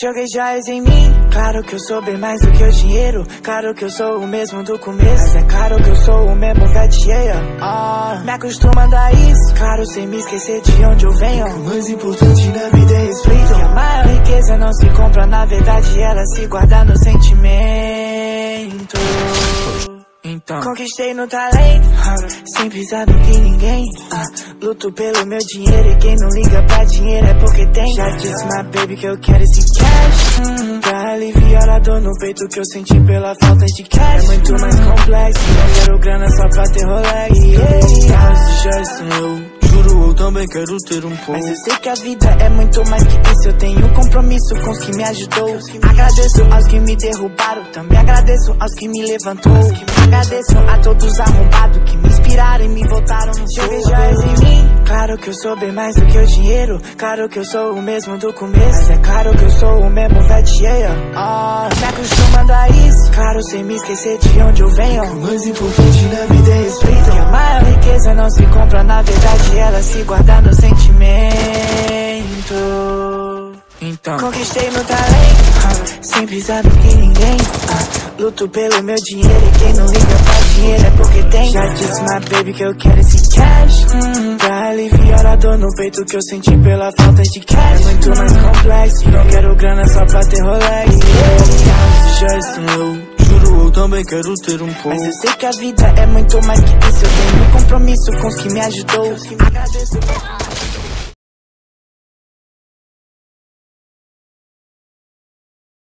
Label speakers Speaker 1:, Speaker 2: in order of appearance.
Speaker 1: Joguei joias em mim, claro que eu sou bem mais do que o dinheiro. Claro que eu sou o mesmo do começo, mas é claro que eu sou o mesmo vetieia. Me acostumando a isso, claro, sem me esquecer de onde eu venho. O mais importante na vida é respeito. Que a maior riqueza não se compra, na verdade ela se guarda no sentimento. Então, conquistei no talento, sem precisar do que ninguém. Luto pelo meu dinheiro e quem não liga pra dinheiro é porque tem. Já disse my baby que eu quero esse cash, pra aliviar a dor no peito que eu senti pela falta de cash. É muito mais complexo, não quero grana só pra ter Rolex. Esse gesto eu juro, eu também quero ter um pouco. Mas eu sei que a vida é muito mais que isso. Eu tenho compromisso com os que me ajudou. Agradeço aos que me derrubaram, também agradeço aos que me levantou. Agradeço a todos arrombados que me inspiraram e me voltaram no jogo. Joguei joias em mim, claro que eu sou bem mais do que o dinheiro. Claro que eu sou o mesmo do começo, mas é claro que eu sou o mesmo vetieia. Me acostumando a isso, claro, sem me esquecer de onde eu venho. O mais importante na vida é respeito. Que a maior riqueza não se compra, na verdade ela se guarda no sentimento. Então, conquistei no talento, sem precisar do que ninguém. Luto pelo meu dinheiro e quem não liga pra dinheiro é porque tem. Já disse my baby que eu quero esse cash, pra aliviar a dor no peito que eu senti pela falta de cash. É muito mais complexo, não quero grana só pra ter Rolex. Esse gesto eu juro, eu também quero ter um pouco. Mas eu sei que a vida é muito mais que isso. Eu tenho compromisso com os que me ajudou. Agradeço.